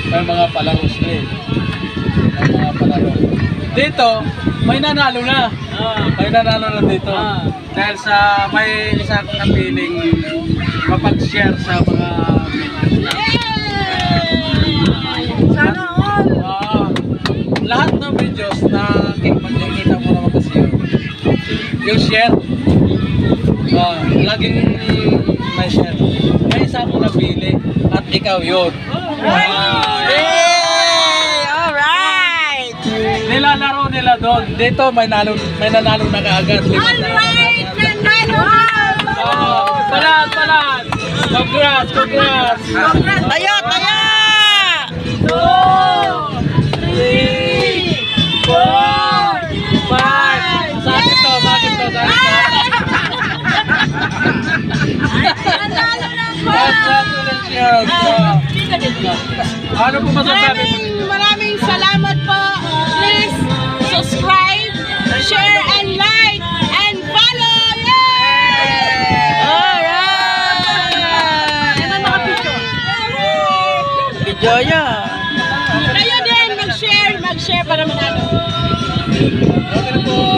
May mga palaro sila eh. May mga palaro. Dito, may nanalo na. May nanalo na dito. Dahil sa may isa akong napiling mapag-share sa mga Sana all! lahat ng videos na makikita mo naman kasi yung share. Laging may share. May isa akong napili at ikaw yun. Alright! Nilalaro nila doon. Dito may nanalo na kaagad. Alright! Nanalo! Palat! Congrats! Tayo! 2, 3, 4, 5. Sakit to. Nanalo na po! Congratulations! Ano po masasabi mo? Maraming salamat po. Please subscribe, share, and like, and follow! Yay! Alright! Ano mga picture? Video yan. Kayo din, mag-share para manalo. Okay na po.